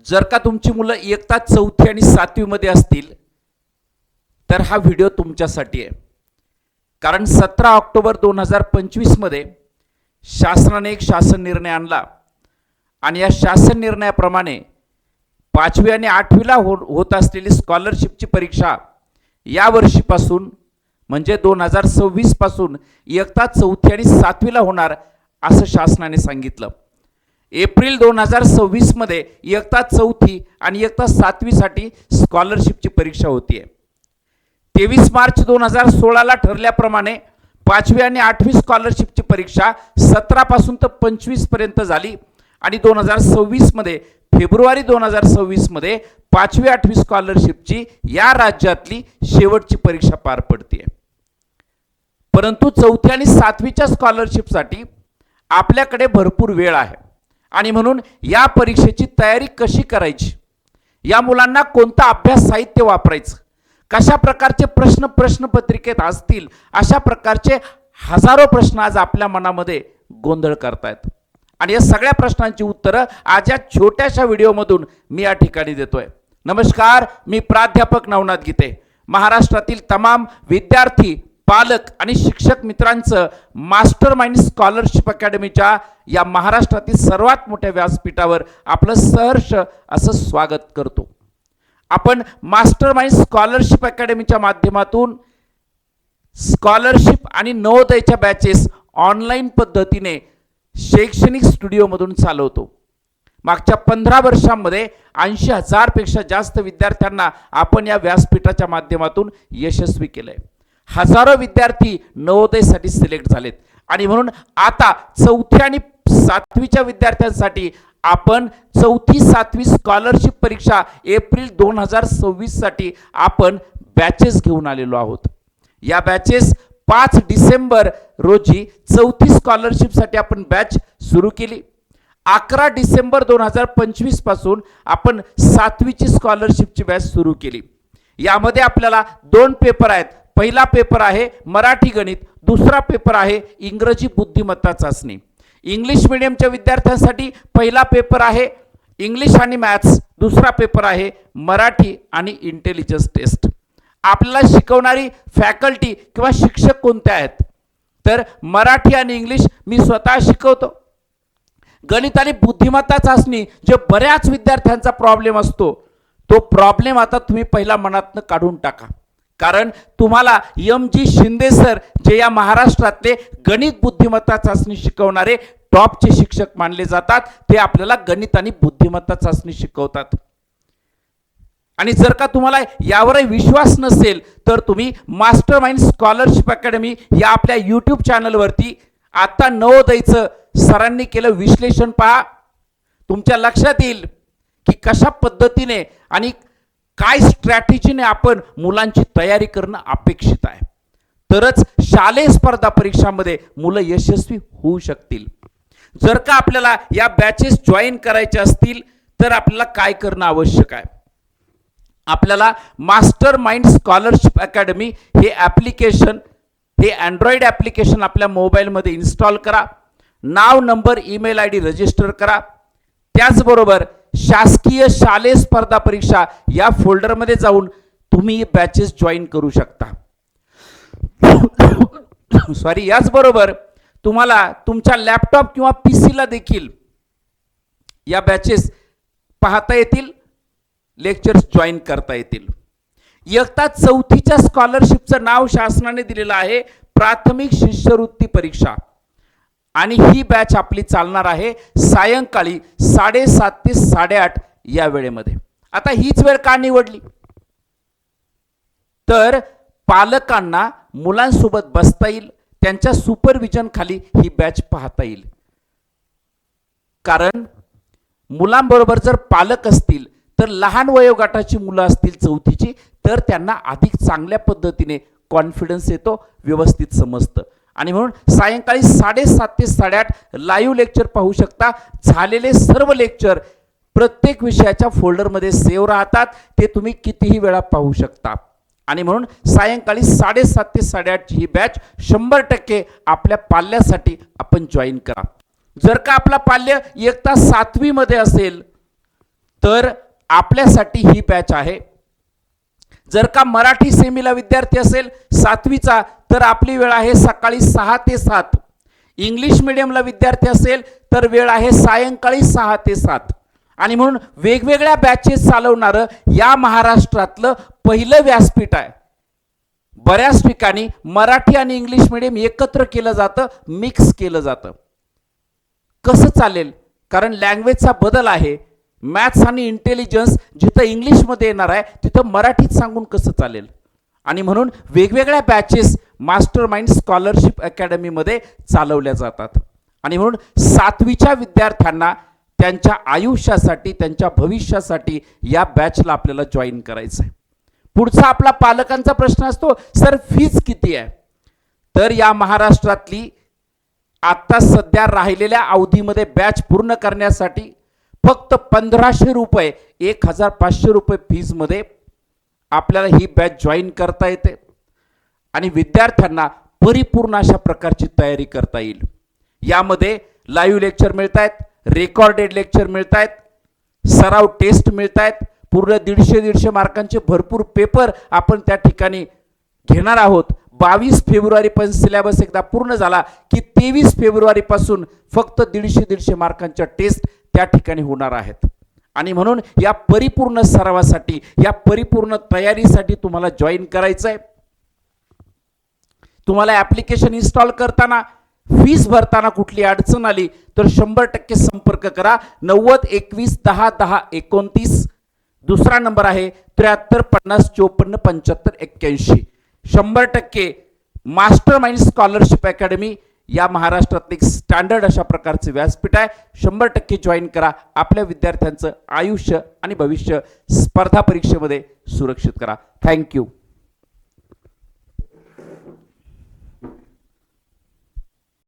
जर का तुमची मुलं इयत्ता 4थी आणि 7वी मध्ये असतील तर हा व्हिडिओ तुमच्यासाठी आहे. कारण 17 ऑक्टोबर 2025 मध्ये शासनाने एक शासन निर्णय आणला आणि या शासन निर्णयाप्रमाणे 5वी आणि 8वीला होत असलेली स्कॉलरशिपची परीक्षा या वर्षीपासून म्हणजे 2026 पासून इयत्ता 4थी आणि 7वीला होणार असं शासनाने सांगितलं. एप्रिल 2026 मध्ये इयत्ता 4थी आणि इयत्ता 7वी साठी स्कॉलरशिपची परीक्षा होतीये. 23 मार्च 2016 ला ठरल्याप्रमाणे 5वी आणि 8वी स्कॉलरशिपची परीक्षा 17 पासून तर 25 पर्यंत झाली आणि 2026 मध्ये फेब्रुवारी 2026 मध्ये 5वी 8वी स्कॉलरशिपची या राज्यातली शेवटची परीक्षा पार पडते. परंतु 4थी आणि 7वीच्या स्कॉलरशिपसाठी आपल्याकडे भरपूर वेळ आहे आणि म्हणून या परीक्षेची तयारी कशी करायची, या मुलांना कोणतं अभ्यास साहित्य वापरायचं, कशा प्रकारचे प्रश्नपत्रिकेत असतील, अशा प्रकारचे हजारो प्रश्न आज आपल्या मनामध्ये गोंधळ करतायत आणि या सगळ्या प्रश्नांची उत्तरं आज या छोट्याशा व्हिडिओमधून मी या ठिकाणी देतोय. नमस्कार, मी प्राध्यापक नवनाथ गीते. महाराष्ट्रातील तमाम विद्यार्थी, पालक आणि शिक्षक मित्रांचं मास्टर माइंड स्कॉलरशिप अकॅडमीच्या या महाराष्ट्रातील सर्वात मोठ्या व्यासपीठावर आपलं सहर्ष असं स्वागत करतो. आपण मास्टर माइंड स्कॉलरशिप अकॅडमीच्या माध्यमातून स्कॉलरशिप आणि नवोदयच्या बॅचेस ऑनलाईन पद्धतीने शैक्षणिक स्टुडिओमधून चालवतो. मागच्या 15 वर्षांमध्ये 80,000 पेक्षा जास्त विद्यार्थ्यांना आपण या व्यासपीठाच्या माध्यमातून यशस्वी केलंय. हजारो विद्यार्थी नवोदयसाठी सिलेक्ट झालेत आणि म्हणून आता 4थी आणि 7वीच्या विद्यार्थ्यांसाठी आपण 4थी 7वी स्कॉलरशिप परीक्षा एप्रिल 2026 साठी आपण बॅचेस घेऊन आलेलो आहोत. या बॅचेस 5 डिसेंबर रोजी 4थी स्कॉलरशिपसाठी आपण बॅच सुरू केली. 11 डिसेंबर 2025 पासून आपण 7वीची स्कॉलरशिपची बॅच सुरू केली. यामध्ये आपल्याला 2 पेपर आहेत. पहिला पेपर आहे मराठी गणित, दुसरा पेपर आहे इंग्रजी बुद्धिमत्ता चाचणी. इंग्लिश मीडियमच्या विद्यार्थ्यांसाठी पहिला पेपर आहे इंग्लिश आणि मॅथ्स, दुसरा पेपर आहे मराठी आणि इंटेलिजन्स टेस्ट. आपल्याला शिकवणारी फॅकल्टी किंवा शिक्षक कोणते आहेत तर मराठी आणि इंग्लिश मी स्वतः शिकवतो. गणित आणि बुद्धिमत्ता चाचणी जे बऱ्याच विद्यार्थ्यांचा प्रॉब्लेम असतो, तो प्रॉब्लेम आता तुम्ही पहिला मनातनं काढून टाका. कारण तुम्हाला MG शिंदे सर जे या महाराष्ट्रातले गणित बुद्धिमत्ता चाचणी शिकवणारे टॉपचे शिक्षक मानले जातात, ते आपल्याला गणित आणि बुद्धिमत्ता चाचणी शिकवतात. आणि जर का तुम्हाला यावर विश्वास नसेल तर तुम्ही मास्टर माइंड स्कॉलरशिप अकॅडमी या आपल्या YouTube चॅनलवरती आता नवोदयचं सरांनी केलं विश्लेषण पहा. तुमच्या लक्षात येईल की कशा पद्धतीने आणि काय स्ट्रॅटेजीने आपण मुलांची तयारी करणं अपेक्षित आहे, तरच शालेय स्पर्धा परीक्षांमध्ये मुलं यशस्वी होऊ शकतील. जर का आपल्याला या बॅचेस जॉईन करायचे असतील तर आपल्याला काय करणं आवश्यक आहे? आपल्याला मास्टर माइंड स्कॉलरशिप अकॅडमी हे ॲप्लिकेशन, हे अँड्रॉइड ॲप्लिकेशन आपल्या मोबाईलमध्ये इन्स्टॉल करा. नाव, नंबर, ईमेल ID रजिस्टर करा. त्याचबरोबर शासकीय शालेय स्पर्धा परीक्षा या फोल्डरमध्ये जाऊन तुम्ही बॅचेस जॉईन करू शकता. सॉरी, याचबरोबर तुम्हाला तुमच्या लॅपटॉप किंवा PC ला देखील या बॅचेस पाहता येतील, लेक्चर्स जॉईन करता येतील. इयत्ता 4थीच्या स्कॉलरशिपचं नाव शासनाने दिलेलं आहे प्राथमिक शिष्यवृत्ती परीक्षा आणि ही बॅच आपली चालणार आहे सायंकाळी 7:30 ते 8:30 या वेळेमध्ये. आता हीच वेळ का निवडली तर पालकांना मुलांसोबत बसता येईल, त्यांच्या सुपरविजन खाली ही बॅच पाहता येईल. कारण मुलांबरोबर जर पालक असतील तर लहान वयोगटाची मुलं असतील 4थीची तर त्यांना अधिक चांगल्या पद्धतीने कॉन्फिडन्स येतो, व्यवस्थित समजतं. आणि म्हणून सायंकाळी 7:30 ते 8:30 लाईव्ह लेक्चर पाहू शकता. झालेले सर्व लेक्चर प्रत्येक विषयाच्या फोल्डरमध्ये सेव्ह राहतात, ते तुम्ही कितीही वेळा पाहू शकता. आणि म्हणून सायंकाळी 7:30 ते 8:30 ही बॅच 100% आपल्या पाल्यासाठी आपण जॉईन करा. जर का आपला पाल्य इयत्ता 7वी मध्ये असेल तर आपल्यासाठी ही बॅच आहे. जर का मराठी सेमीला विद्यार्थी असेल 7वीचा तर आपली वेळ आहे सकाळी 6 ते 7. इंग्लिश मीडियमला विद्यार्थी असेल तर वेळ आहे सायंकाळी 6 ते 7. आणि म्हणून वेगवेगळ्या बॅचेस चालवणारं या महाराष्ट्रातलं पहिलं व्यासपीठ आहे. बऱ्याच ठिकाणी मराठी आणि इंग्लिश मीडियम एकत्र केलं जातं, मिक्स केलं जातं. कसं चालेल? कारण लँग्वेजचा बदल आहे. मॅथ्स आणि इंटेलिजन्स जिथं इंग्लिशमध्ये येणार आहे तिथं मराठीत सांगून कसं चालेल? आणि म्हणून वेगवेगळ्या बॅचेस मास्टर माइंड स्कॉलरशिप अकॅडमीमध्ये चालवल्या जातात. आणि म्हणून 7वीच्या विद्यार्थ्यांना त्यांच्या आयुष्यासाठी, त्यांच्या भविष्यासाठी या बॅचला आपल्याला जॉईन करायचं आहे. पुढचा आपला पालकांचा प्रश्न असतो, सर फीज किती आहे? तर या महाराष्ट्रातली आता सध्या राहिलेल्या अवधीमध्ये बॅच पूर्ण करण्यासाठी फक्त 1500 रुपये, 1500 रुपये फीजमध्ये आपल्याला ही बॅच जॉईन करता येते आणि विद्यार्थ्यांना परिपूर्ण अशा प्रकारची तयारी करता येईल. यामध्ये लाईव्ह लेक्चर मिळत आहेत, रेकॉर्डेड लेक्चर मिळत आहेत, सराव टेस्ट मिळत आहेत, पूर्ण 150 मार्कांचे भरपूर पेपर आपण त्या ठिकाणी घेणार आहोत. 22 फेब्रुवारीपर्यंत सिलेबस एकदा पूर्ण झाला की 23 फेब्रुवारीपासून फक्त 150 मार्कांच्या टेस्ट त्या ठिकाणी होणार आहेत. आणि म्हणून या परिपूर्ण सरावासाठी, या परिपूर्ण तयारीसाठी तुम्हाला जॉईन करायचं आहे. तुम्हाला ॲप्लिकेशन इन्स्टॉल करताना, फीस भरताना कुठली अडचण आली तर 100% संपर्क करा. 90 21 10 10 29. दुसरा नंबर आहे 73 50 54 75 81. 100% मास्टर माइंड स्कॉलरशिप अकॅडमी या महाराष्ट्रातलं एक स्टँडर्ड अशा प्रकारचे व्यासपीठ आहे. 100% जॉईन करा. आपल्या विद्यार्थ्यांचं आयुष्य आणि भविष्य स्पर्धा परीक्षेमध्ये सुरक्षित करा. थँक्यू.